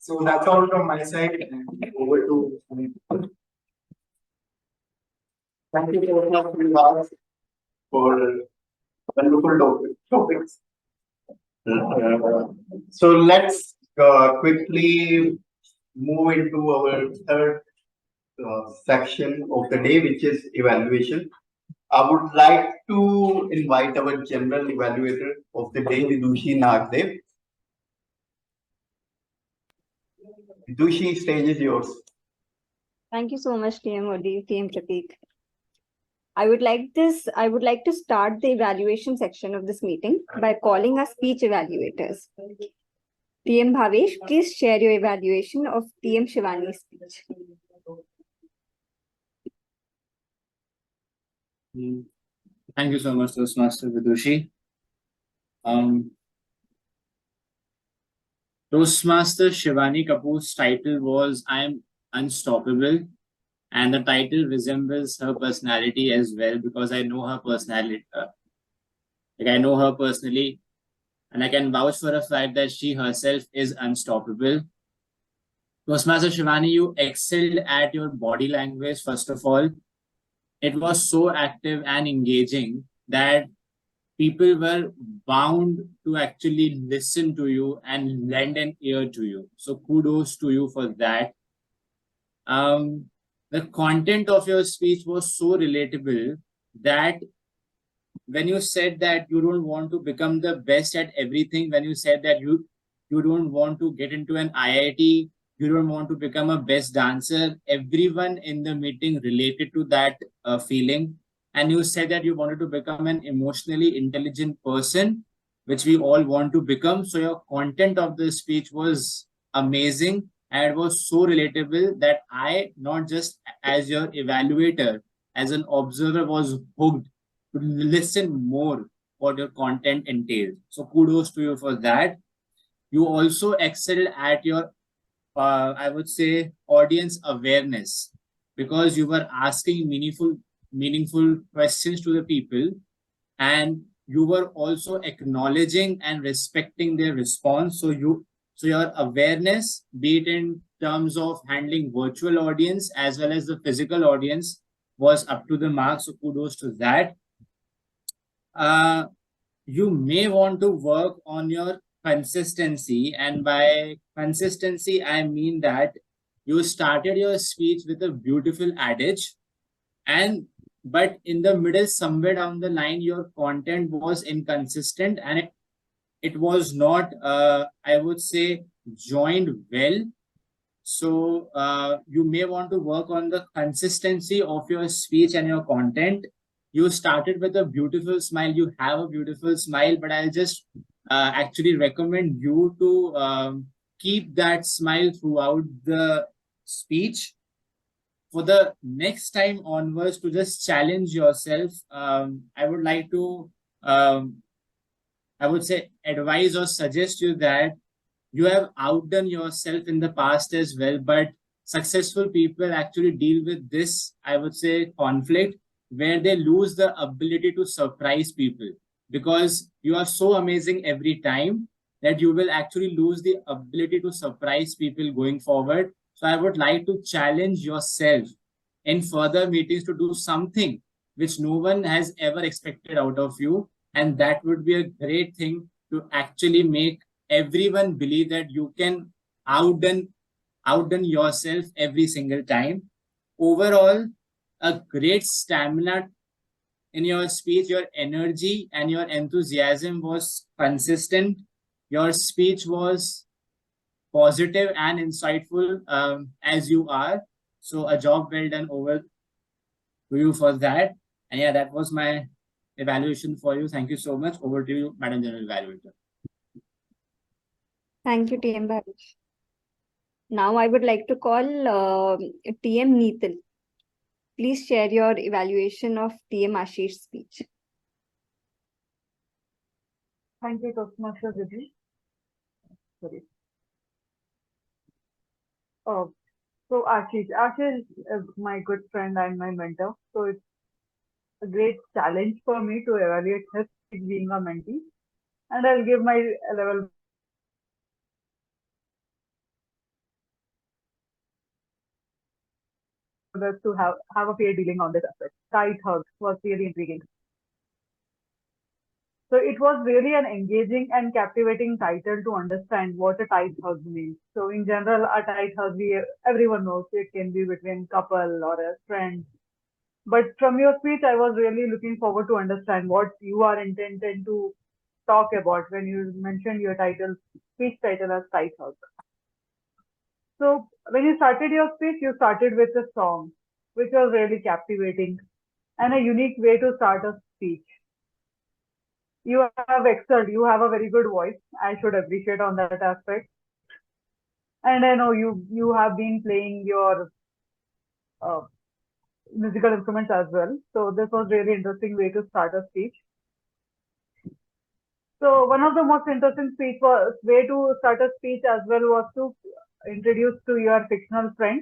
So that's all from my side, and over to Sunil. Thank you so much for wonderful topics. So let's quickly move into our third section of the day, which is evaluation. I would like to invite our general evaluator of the day, Vidushi N. Vidushi, stage is yours. Thank you so much, TM Odi, TM Pratik. I would like to start the evaluation section of this meeting by calling our speech evaluators. TM Bhavesh, please share your evaluation of TM Shivani's speech. Thank you so much, Toastmaster Vidushi. Toastmaster Shivani Kapoor's title was "I Am Unstoppable," and the title resembles her personality as well, because I know her personality. I know her personally, and I can vouch for a fact that she herself is unstoppable. Toastmaster Shivani, you excelled at your body language, first of all. It was so active and engaging that people were bound to actually listen to you and lend an ear to you. So kudos to you for that. The content of your speech was so relatable that when you said that you don't want to become the best at everything, when you said that you don't want to get into an IIT, you don't want to become a best dancer, everyone in the meeting related to that feeling. And you said that you wanted to become an emotionally intelligent person, which we all want to become. So your content of the speech was amazing, and it was so relatable that I, not just as your evaluator, as an observer, was hooked to listen more what your content entails. So kudos to you for that. You also excelled at your, I would say, audience awareness, because you were asking meaningful questions to the people, and you were also acknowledging and respecting their response. So your awareness, be it in terms of handling virtual audience as well as the physical audience, was up to the mark. So kudos to that. You may want to work on your consistency, and by consistency I mean that you started your speech with a beautiful adage, but in the middle, somewhere down the line, your content was inconsistent, and it was not, I would say, joined well. So you may want to work on the consistency of your speech and your content. You started with a beautiful smile. You have a beautiful smile, but I'll just actually recommend you to keep that smile throughout the speech. For the next time onwards, to just challenge yourself, I would like to, I would say, advise or suggest you that you have outdone yourself in the past as well, but successful people actually deal with this, I would say, conflict, where they lose the ability to surprise people, because you are so amazing every time that you will actually lose the ability to surprise people going forward. So I would like to challenge yourself in further meetings to do something which no one has ever expected out of you, and that would be a great thing to actually make everyone believe that you can outdone yourself every single time. Overall, a great stamina in your speech. Your energy and your enthusiasm was consistent. Your speech was positive and insightful, as you are. So a job well done over to you for that. And yeah, that was my evaluation for you. Thank you so much. Over to you, Madam General Evaluator. Thank you, TM Bhavesh. Now I would like to call TM Neetal. Please share your evaluation of TM Ashish's speech. Thank you, Toastmaster Vidushi. Sorry. So Ashish is my good friend and my mentor. So it's a great challenge for me to evaluate his speech being a mentee, and I'll give my level. us to have a fair dealing on this aspect. Tight hug was really intriguing. So it was really an engaging and captivating title to understand what a tight hug means. So in general, a tight hug, everyone knows it can be between couple or a friend. But from your speech, I was really looking forward to understand what you are intended to talk about when you mentioned your speech title as tight hug. So when you started your speech, you started with a song, which was really captivating and a unique way to start a speech. You have excelled. You have a very good voice. I should appreciate on that aspect. And I know you have been playing your uh, musical instruments as well. So this was really interesting way to start a speech. So one of the most interesting way to start a speech as well was to introduce to your fictional friend.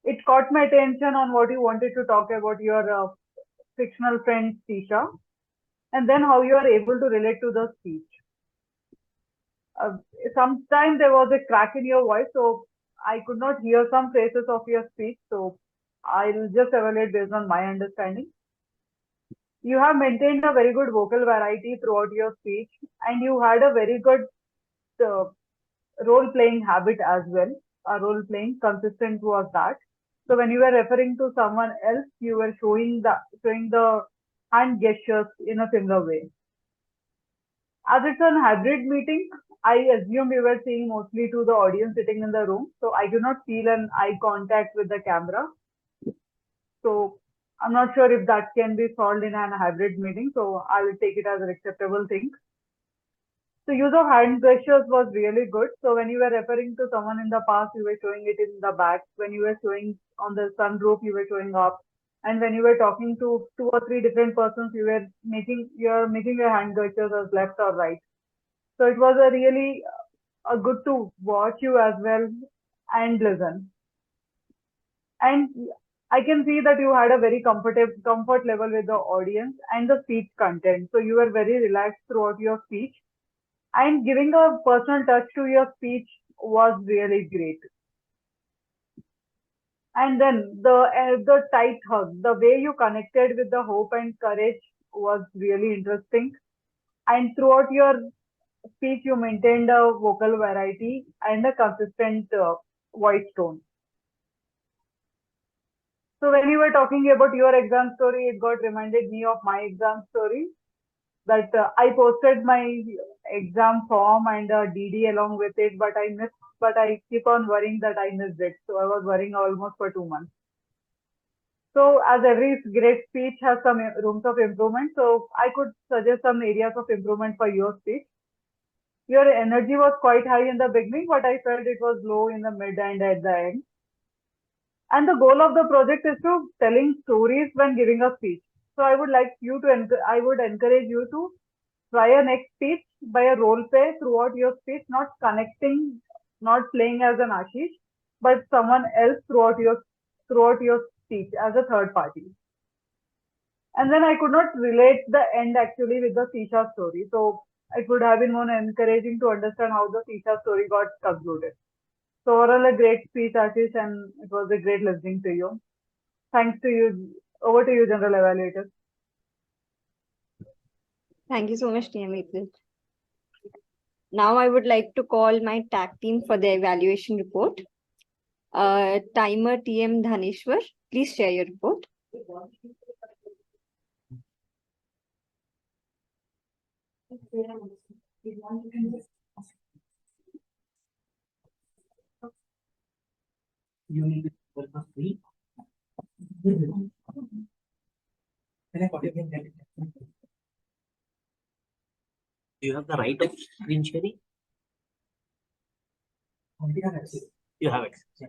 It caught my attention on what you wanted to talk about your fictional friend Tisha, and then how you are able to relate to the speech. Uh, Sometimes there was a crack in your voice, so I could not hear some phrases of your speech. So I'll just evaluate based on my understanding. You have maintained a very good vocal variety throughout your speech, and you had a very good uh, role playing habit as well. A role playing consistent was that. So when you were referring to someone else, you were showing the hand gestures in a similar way. As it's a hybrid meeting, I assume you were seeing mostly to the audience sitting in the room. So I do not feel an eye contact with the camera. So I'm not sure if that can be solved in a hybrid meeting. So I will take it as an acceptable thing. So use of hand gestures was really good. So when you were referring to someone in the past, you were showing it in the back. When you were showing on the sunroof, you were showing up. And when you were talking to 2 or 3 different persons, you were making your hand gestures as left or right. So it was a really good to watch you as well and listen. And I can see that you had a very comfort level with the audience and the speech content. So you were very relaxed throughout your speech, and giving a personal touch to your speech was really great. And then the tight hug, the way you connected with the hope and courage was really interesting. And throughout your speech, you maintained a vocal variety and a consistent voice tone. So when you were talking about your exam story, it got reminded me of my exam story that I posted my exam form and DD along with it, but I keep on worrying that I missed it. So I was worrying almost for 2 months. So as every great speech has some rooms of improvement, so I could suggest some areas of improvement for your speech. Your energy was quite high in the beginning, but I felt it was low in the mid and at the end. And the goal of the project is to telling stories when giving a speech. So I would encourage you to try a next speech by a role play throughout your speech, not playing as an Ashish, but someone else throughout your speech as a third party. And then I could not relate the end actually with the Sisha story. So it would have been more encouraging to understand how the Sisha story got concluded. So overall, a great speech, Ashish, and it was a great listening to you. Thanks to you. Over to you, General Evaluator. Thank you so much, TM April. Now I would like to call my tag team for the evaluation report. Timer TM Dhaneshwar, please share your report. You need to free. Then I got it again. Do you have the right of screen sharing? You have it. Yeah.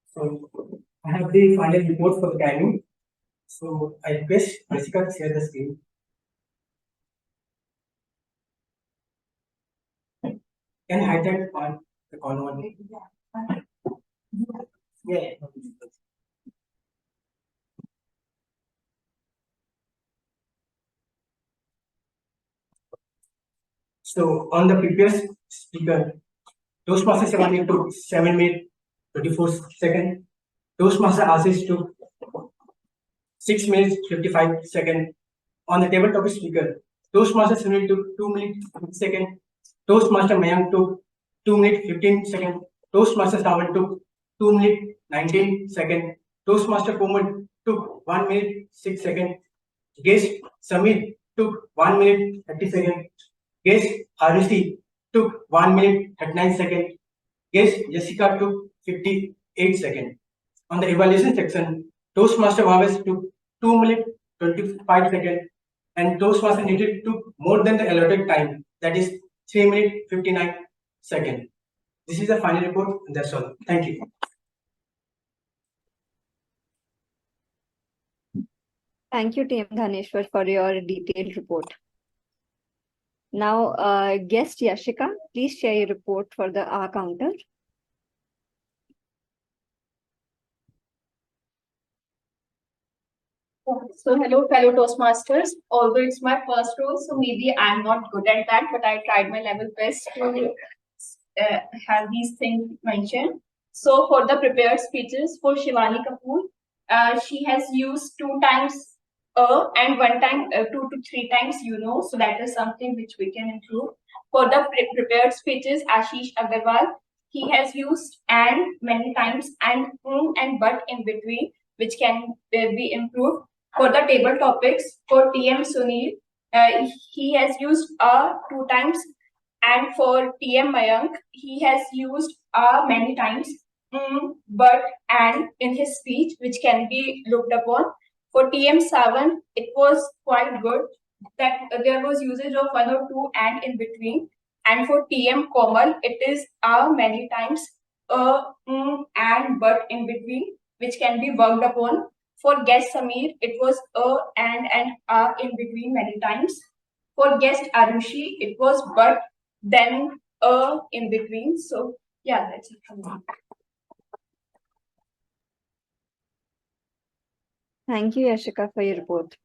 So I have the final report for the timing. So I request Jessica to share the screen. Can I hide that on the corner one? Yeah. So on the previous speaker, those processes are to 7 minutes 24 seconds. Toastmaster Ashish took 6 minutes 55 seconds. On the table topic speaker, Toastmaster Sunil took 2 minutes 50 seconds. Toastmaster Mayank took 2 minutes 15 seconds. Toastmaster Sawan took 2 minutes 19 seconds. Toastmaster Komal took 1 minute 6 seconds. Guest Samir took 1 minute 30 seconds. Guest Harisi took 1 minute 39 seconds. Guest Jessica took 58 seconds. On the evaluation section, Toastmaster Bhavesh took 2 minutes 25 seconds and Toastmaster needed took more than the allotted time, that is 3 minutes 59 seconds. This is the final report, and that's all. Thank you. Thank you, TM Dhaneshwar, for your detailed report. Now, guest Yashika, please share your report for the R counter. So hello fellow Toastmasters. Although it's my first role, so maybe I'm not good at that, but I tried my level best to have these things mentioned. So for the prepared speeches for Shivani Kapoor, she has used 2 times and 1 time 2 to 3 times so that is something which we can improve. For the prepared speeches, Ashish Agarwal, he has used and many times and but in between, which can be improved. For the table topics, for TM Sunil, he has used 2 times, and for TM Mayank, he has used many times, but and in his speech, which can be looked upon. For TM Savan, it was quite good that there was usage of 1 or 2 and in between. And for TM Komal, it is many times, and but in between, which can be worked upon. For guest Samir, it was and in between many times. For guest Arushi, it was but then in between. So yeah, that's it from me. Thank you, Yashika, for your report.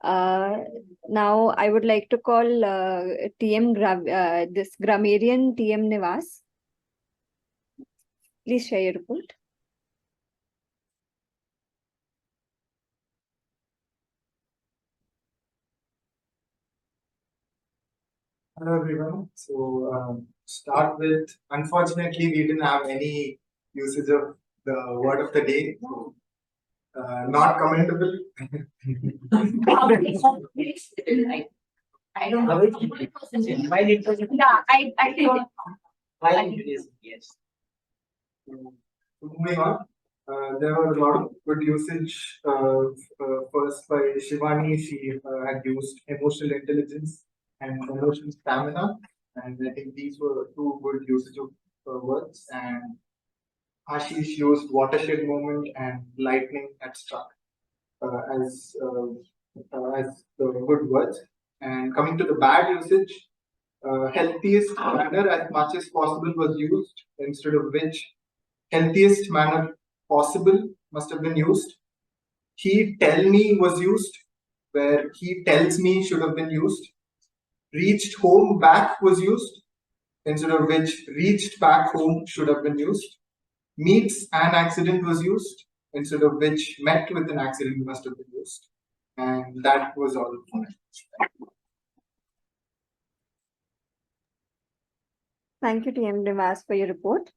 Now, I would like to call this grammarian TM Nivas. Please share your report. Hello everyone. So start with, unfortunately we didn't have any usage of the word of the day. So, not commendable. I don't know. Yeah, I think. Yes. So, moving on, there was a lot of good usage. First by Shivani, she had used emotional intelligence and emotional stamina, and I think these were 2 good usage of words. And Ashish used watershed moment and lightning had struck as the good words. And coming to the bad usage, healthiest manner as much as possible was used, instead of which healthiest manner possible must have been used. He tell me was used, where he tells me should have been used. Reached home back was used, instead of which reached back home should have been used. Meets an accident was used, instead of which met with an accident must have been used. And that was all for me. Thank you, TM Nivas, for your report.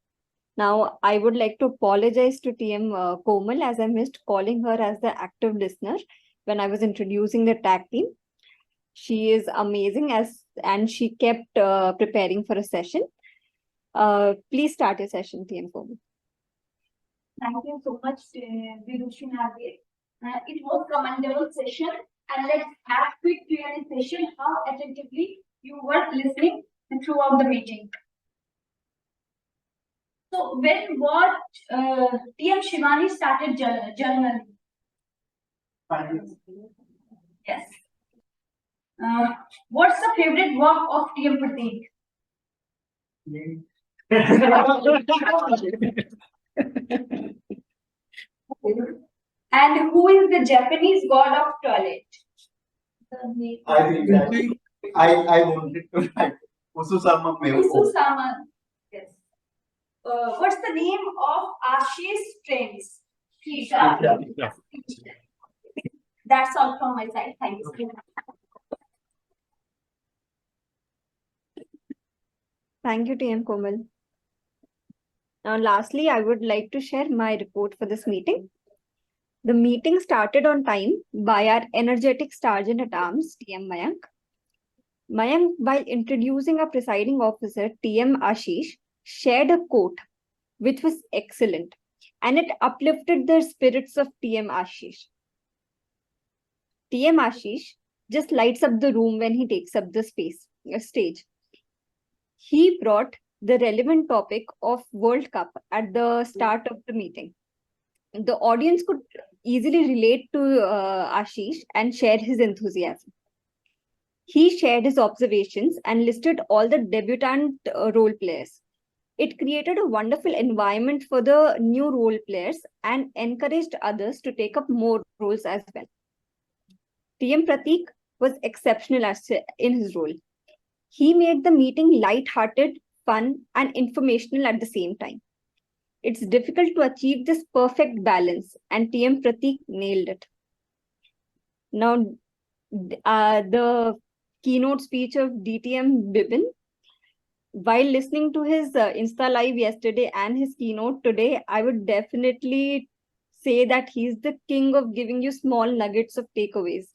Now, I would like to apologize to TM Komal, as I missed calling her as the active listener when I was introducing the tag team. She is amazing and she kept preparing for a session. Please start your session, TM Komal. Thank you so much, Vidushi N. It was commendable session, and let's have quick Q&A session. How attentively you were listening throughout the meeting. So when what TM Shivani started journaling? Yes. What's the favorite work of TM Prateek? And who is the Japanese god of toilet? I wanted to write Ususama Meuko. Ususama. Yes. what's the name of Ashish's friends? That's all from my side. Thank you. Thank you, TM Komal. Now, lastly, I would like to share my report for this meeting. The meeting started on time by our energetic Sergeant at Arms, TM Mayank. Mayank, while introducing our presiding officer, TM Ashish, shared a quote which was excellent, and it uplifted the spirits of TM Ashish. TM Ashish just lights up the room when he takes up the stage. He brought the relevant topic of World Cup at the start of the meeting. The audience could easily relate to Ashish and share his enthusiasm. He shared his observations and listed all the debutant role players. It created a wonderful environment for the new role players and encouraged others to take up more roles as well. TM Pratik was exceptional in his role. He made the meeting light-hearted, fun, and informational at the same time. It's difficult to achieve this perfect balance, and TM Pratik nailed it. Now, the keynote speech of DTM Bibin, while listening to his Insta Live yesterday and his keynote today, I would definitely say that he's the king of giving you small nuggets of takeaways.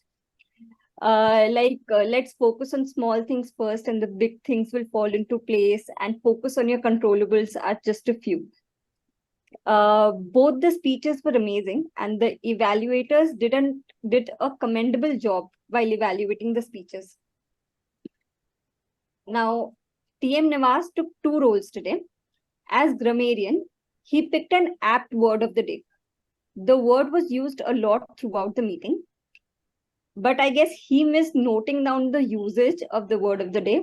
Let's focus on small things first, and the big things will fall into place, and focus on your controllables are just a few. Both the speeches were amazing, and the evaluators did a commendable job while evaluating the speeches. Now, TM Nivas took two roles today. As grammarian, he picked an apt word of the day. The word was used a lot throughout the meeting, but I guess he missed noting down the usage of the word of the day.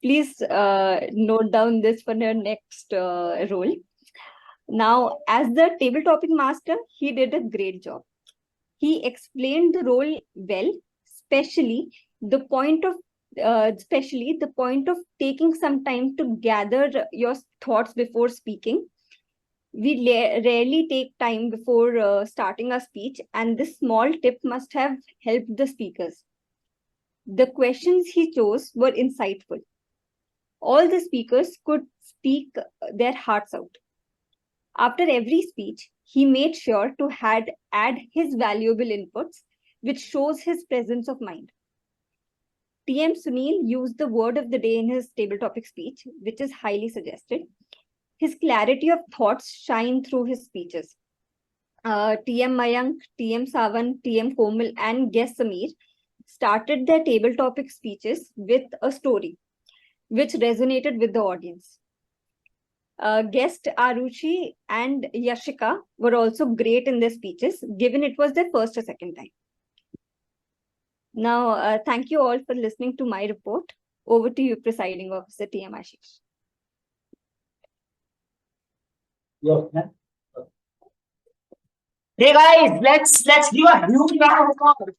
Please note down this for your next role. Now, as the table topic master, he did a great job. He explained the role well, especially the point of taking some time to gather your thoughts before speaking. We rarely take time before starting a speech, and this small tip must have helped the speakers. The questions he chose were insightful. All the speakers could speak their hearts out. After every speech, he made sure to add his valuable inputs, which shows his presence of mind. TM Sunil used the word of the day in his table topic speech, which is highly suggested. His clarity of thoughts shine through his speeches. TM Mayank, TM Savan, TM Komal, and guest Samir started their table topic speeches with a story, which resonated with the audience. Guest Arushi and Yashika were also great in their speeches, given it was their first or second time. Now, thank you all for listening to my report. Over to you, Presiding Officer TM Ashish. Hey guys, let's give a huge round of applause.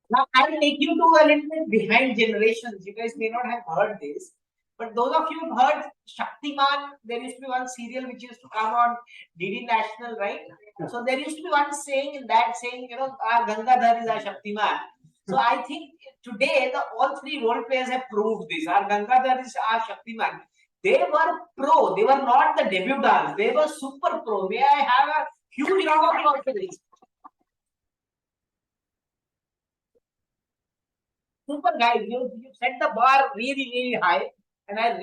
Now I'll take you to a little bit behind generations. You guys may not have heard this, but those of you who've heard Shaktiman, there used to be one serial which used to come on DD National, right? So there used to be one saying in that saying, you know, our Gangadhar is our Shaktiman. So I think today all three role players have proved this. Our Gangadhar is our Shaktiman. They were pro. They were not the debutants. They were super pro. May I have a huge round of applause for this? Super guys, you set the bar really, really high, and I